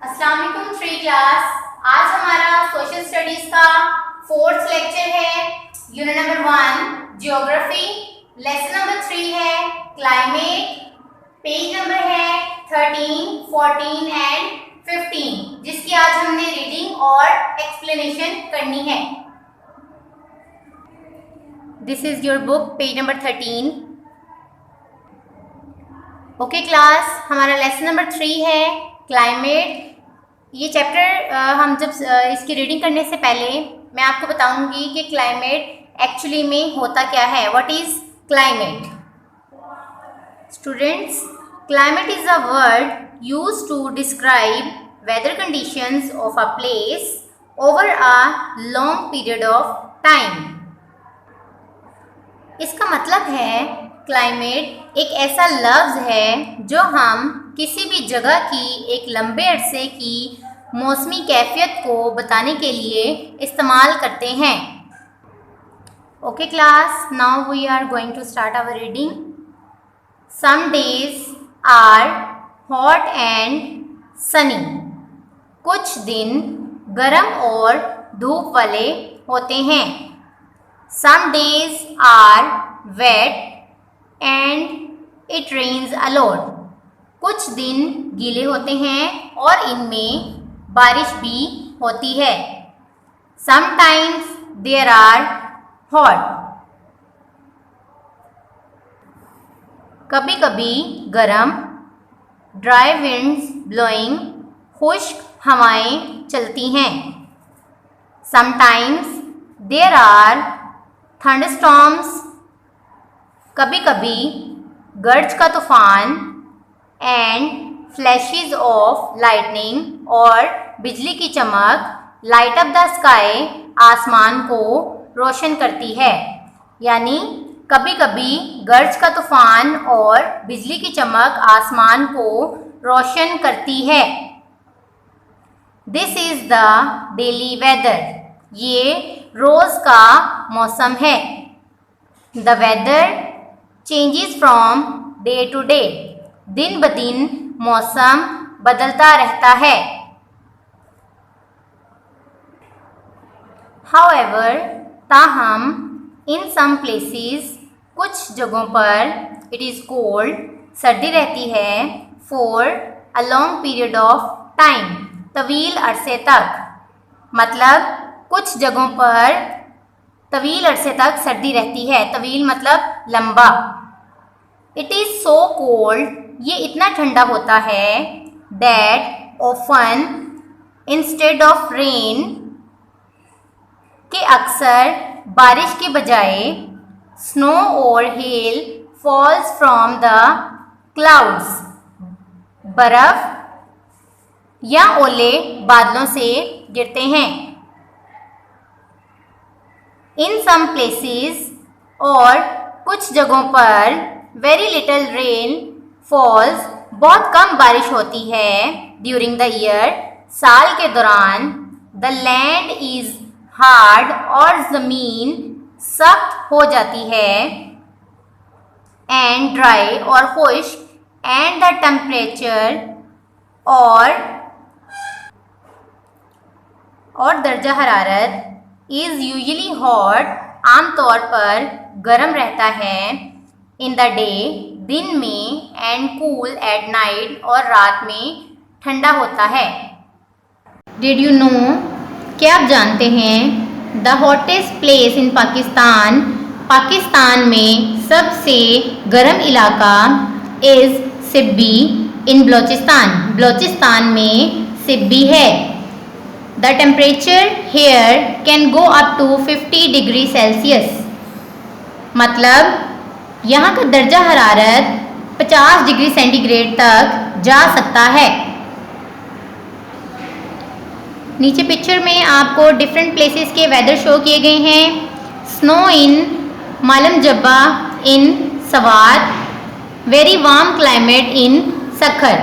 अस्सलाम वालेकुम three class. आज हमारा सोशल स्टडीज का फोर्थ लेक्चर है। Unit number 1 geography, lesson number 3 है क्लाइमेट, पेज नंबर है 13, 14 एंड 15, जिसकी आज हमने रीडिंग और एक्सप्लेनेशन करनी है। This is your book, page number 13। Okay class, हमारा लेसन नंबर 3 है क्लाइमेट। ये चैप्टर हम जब इसकी रीडिंग करने से पहले मैं आपको बताऊंगी कि क्लाइमेट एक्चुअली में होता क्या है। What is climate? Students, climate is a word used to describe weather conditions of a place over a long period of time. इसका मतलब है क्लाइमेट एक ऐसा लफ्ज़ है जो हम किसी भी जगह की एक लंबे अरसे की मौसमी कैफियत को बताने के लिए इस्तेमाल करते हैं। Okay class, now we are going to start our reading. Some days are hot and sunny. कुछ दिन गर्म और धूप वाले होते हैं। Some days are wet and it rains a lot. कुछ दिन गीले होते हैं और इनमें बारिश भी होती है। Sometimes there are hot. कभी कभी गर्म, ड्राई विंड्स ब्लोइंग, खुश्क हवाएं चलती हैं। Sometimes there are thunderstorms. कभी कभी गर्ज का तूफान एंड फ्लैशेस ऑफ लाइटनिंग और बिजली की चमक लाइट अप द स्काई आसमान को रोशन करती है। यानी कभी कभी गर्ज का तूफान और बिजली की चमक आसमान को रोशन करती है। This is the daily weather. ये रोज का मौसम है। The weather changes from day to day. दिन ब दिन मौसम बदलता रहता है। However, ताहम इन सम प्लेसेस, कुछ जगहों पर इट इज़ कोल्ड, सर्दी रहती है, for a long period of time, तवील अरसे तक। मतलब कुछ जगहों पर तवील अरसे तक सर्दी रहती है। तवील मतलब लंबा। इट इज़ सो कोल्ड, ये इतना ठंडा होता है, that often instead of rain, कि अक्सर बारिश के बजाय स्नो और hello falls from the clouds, बर्फ या ओले बादलों से गिरते हैं। इन सम प्लेसेस, और कुछ जगहों पर वेरी लिटिल रेन फॉल्स, बहुत कम बारिश होती है। ड्यूरिंग द ईयर, साल के दौरान। द लैंड इज हार्ड, और ज़मीन सख्त हो जाती है। एंड ड्राई, और खुश्क। एंड द टेम्परेचर, और दर्जा हरारत इज़ यूजली हॉट, आमतौर पर गर्म रहता है। इन द डे, दिन में। एंड कूल एट नाइट, और रात में ठंडा होता है। डिड यू नो, क्या आप जानते हैं, the hottest place in Pakistan, Pakistan में सबसे गर्म इलाका इज़ सिब्बी इन बलोचिस्तान, बलोचिस्तान में सिब्बी है। The temperature here can go up to 50 degree Celsius. मतलब यहाँ का दर्जा हरारत 50 डिग्री सेंटीग्रेड तक जा सकता है। नीचे पिक्चर में आपको डिफरेंट प्लेसेस के वेदर शो किए गए हैं। Snow in Malam Jabba in Swat, very warm climate in Sukkur.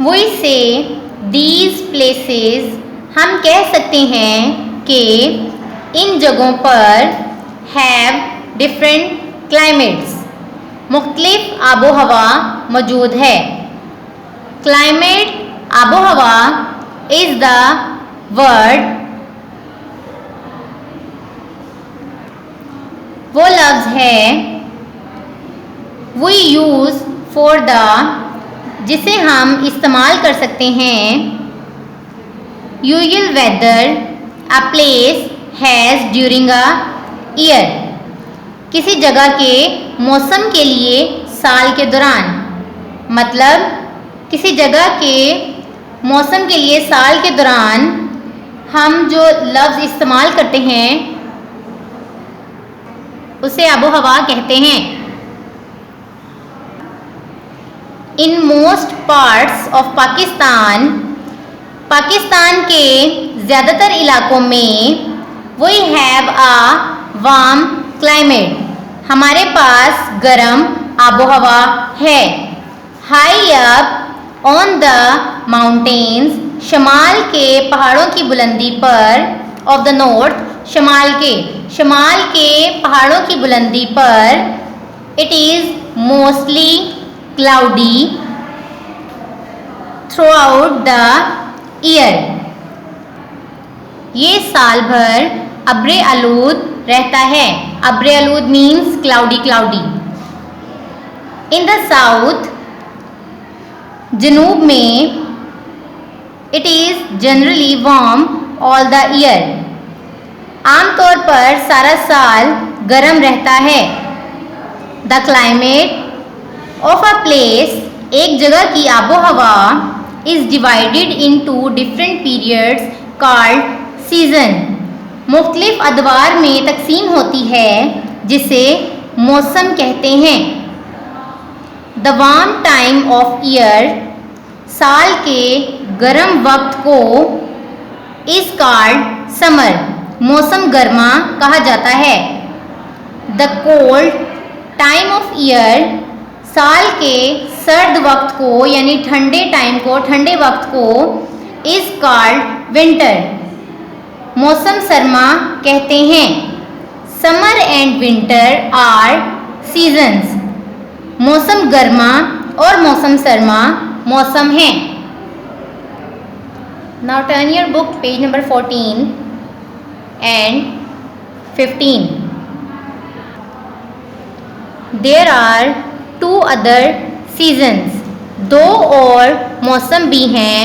We say these places, हम कह सकते हैं कि इन जगहों पर हैव डिफरेंट क्लाइमेट्स, मुख्तलिफ आबो हवा मौजूद है। क्लाइमेट, आबो हवा, इज द वर्ड, वो लफ्ज है वी यूज फॉर द, जिसे हम इस्तेमाल कर सकते हैं usual weather a place has during a year, किसी जगह के मौसम के लिए साल के दौरान। मतलब किसी जगह के मौसम के लिए साल के दौरान हम जो लफ्ज़ इस्तेमाल करते हैं उसे आबो हवा कहते हैं। In most parts of Pakistan, Pakistan के ज़्यादातर इलाकों में we have a warm climate, हमारे पास गर्म आबो हवा है। High up on the mountains, शमाल के पहाड़ों की बुलंदी पर, ऑफ द नॉर्थ, शमाल के पहाड़ों की बुलंदी पर, it is mostly cloudy throughout the year, ये साल भर अब्रे आलूद रहता है। अब्रे आलूद means cloudy. In the south, जनूब में, it is generally warm all the year, आमतौर पर सारा साल गर्म रहता है। The climate of a place, एक जगह की आबो हवा, is divided into different periods called season, मुख्तलिफ अदवार में तकसीम होती है जिसे मौसम कहते हैं। The warm time of year, साल के गर्म वक्त को, इज़ कॉल्ड समर, मौसम गर्मा कहा जाता है। The cold time of year, साल के सर्द वक्त को यानी ठंडे टाइम को, ठंडे वक्त को, इज़ कॉल्ड विंटर, मौसम सरमा कहते हैं। Summer and winter are seasons, मौसम गर्मा और मौसम सरमा मौसम हैं। Now turn your book page number 14 and 15. There are two other seasons, दो और मौसम भी हैं,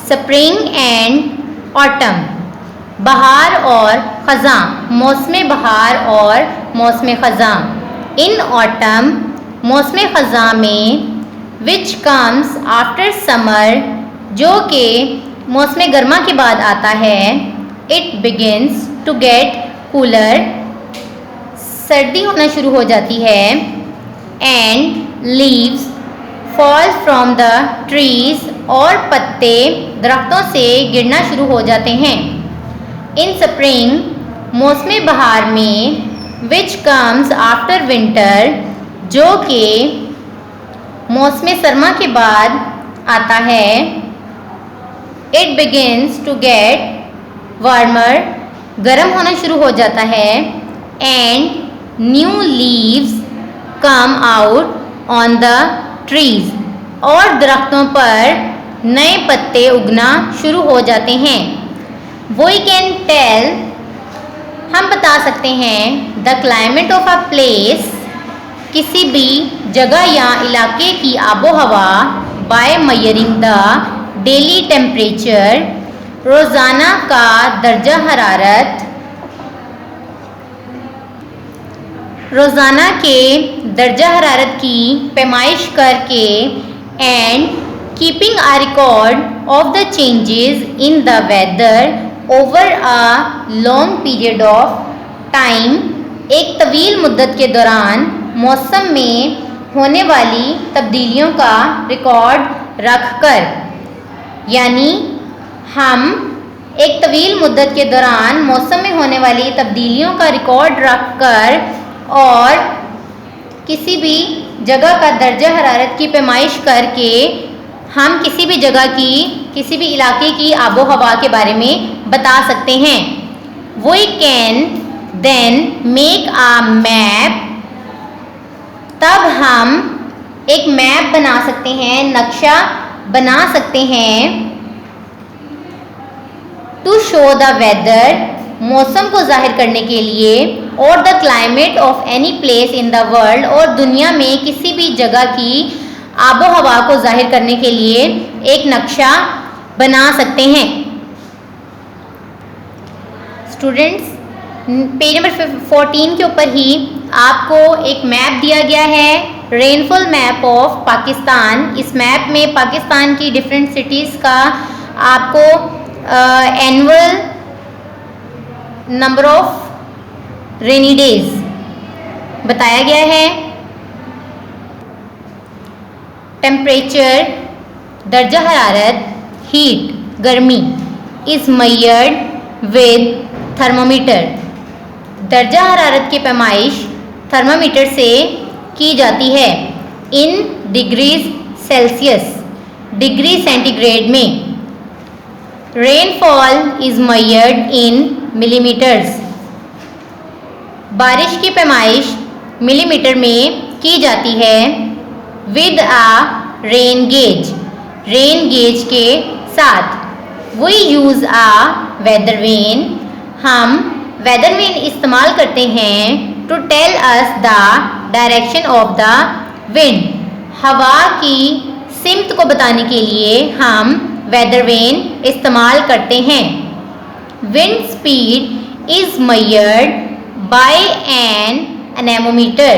स्प्रिंग एंड ऑटम, बहार और ख़ज़ां, मौसम बहार और मौसम ख़ज़ां। इन ऑटम, मौसम ख़ज़ां में, विच कम्स आफ्टर समर, जो कि मौसम गर्मा के बाद आता है, it begins to get cooler, सर्दी होना शुरू हो जाती है। And leaves fall from the trees, और पत्ते दरख्तों से गिरना शुरू हो जाते हैं। इन स्प्रिंग, मौसम बहार में, विच कम्स आफ्टर विंटर, जो कि मौसम सरमा के बाद आता है, it begins to get warmer, गर्म होना शुरू हो जाता है। And new leaves come out on the trees, और दरख्तों पर नए पत्ते उगना शुरू हो जाते हैं। वी कैन टेल, हम बता सकते हैं, the climate of a place, किसी भी जगह या इलाके की आबो हवा, by measuring the daily temperature, रोज़ाना का दर्जा हरारत, रोज़ाना के दर्जा हरारत की पैमाइश करके, and keeping a record of the changes in the weather over a long period of time, एक तवील मुद्दत के दौरान मौसम में होने वाली तब्दीलियों का रिकॉर्ड रखकर, यानी हम एक तवील मुद्दत के दौरान मौसम में होने वाली तब्दीलियों का रिकॉर्ड रखकर और किसी भी जगह का दर्जा हरारत की पैमाइश करके हम किसी भी जगह की, किसी भी इलाके की आबो हवा के बारे में बता सकते हैं। We can then make a map, तब हम एक मैप बना सकते हैं, नक्शा बना सकते हैं टू शो द वेदर, मौसम को जाहिर करने के लिए, और the climate of any place in the world, और दुनिया में किसी भी जगह की आबो हवा को जाहिर करने के लिए एक नक्शा बना सकते हैं। स्टूडेंट्स, पेज नंबर 14 के ऊपर ही आपको एक मैप दिया गया है, रेनफॉल मैप ऑफ पाकिस्तान। इस मैप में पाकिस्तान की डिफरेंट सिटीज़ का आपको annual number of rainy days बताया गया है। टेम्परेचर, दर्जा हरारत, हीट, गर्मी इज़ मेजर्ड विद थर्मोमीटर। दर्जा हरारत की पैमाइश थर्मामीटर से की जाती है in degrees Celsius, degree centigrade में। Rainfall is measured in millimetres. बारिश की पैमाइश मिलीमीटर में की जाती है with a rain gauge, rain gauge के साथ। We use a weather vane, हम वेदर वेन इस्तेमाल करते हैं to tell us the direction of the wind. हवा की सिमत को बताने के लिए हम वेदर वेन इस्तेमाल करते हैं। Wind speed is measured by an anemometer.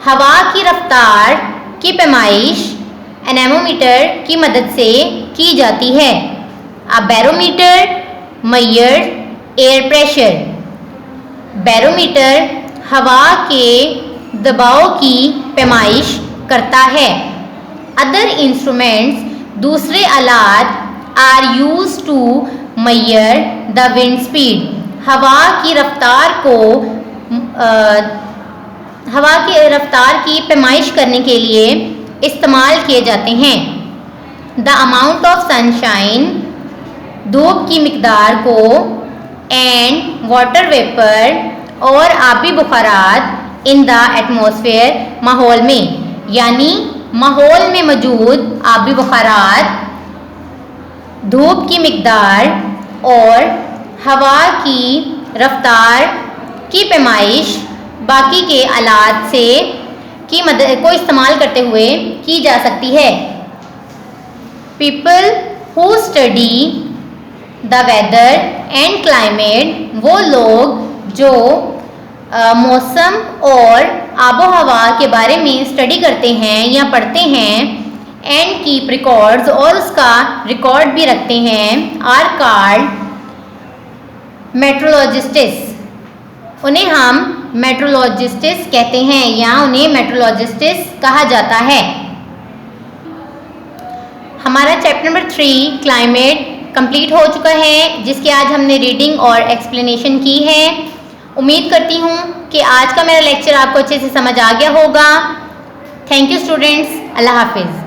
हवा की रफ्तार की पैमाइश एनेमोमीटर की मदद से की जाती है। A barometer measures air pressure. Barometer हवा के दबाव की पैमाइश करता है। अदर इंस्ट्रूमेंट्स, दूसरे आलात are use to measure the wind speed. हवा की रफ्तार की पैमाइश करने के लिए इस्तेमाल किए जाते हैं। द अमाउंट ऑफ सनशाइन, धूप की मिकदार को, एंड वाटर वेपर और आबी बुखारात इन द एटमॉस्फेयर, माहौल में, यानी माहौल में मौजूद आबी बुखारात, धूप की मिकदार और हवा की रफ्तार की पैमाइश बाकी के आलात से की मदद को इस्तेमाल करते हुए की जा सकती है। People who study the weather and climate, वो लोग जो मौसम और आबो हवा के बारे में स्टडी करते हैं या पढ़ते हैं, एंड कीप रिकॉर्ड्स, और उसका रिकॉर्ड भी रखते हैं, आर कॉल्ड मेट्रोलॉजिस्ट्स। उन्हें हम मेट्रोलॉजिस्ट्स कहते हैं या उन्हें मेट्रोलॉजिस्ट्स कहा जाता है। हमारा चैप्टर नंबर 3 क्लाइमेट कंप्लीट हो चुका है, जिसकी आज हमने रीडिंग और एक्सप्लेनेशन की है। उम्मीद करती हूँ कि आज का मेरा लेक्चर आपको अच्छे से समझ आ गया होगा। थैंक यू स्टूडेंट्स, अल्लाह हाफिज़।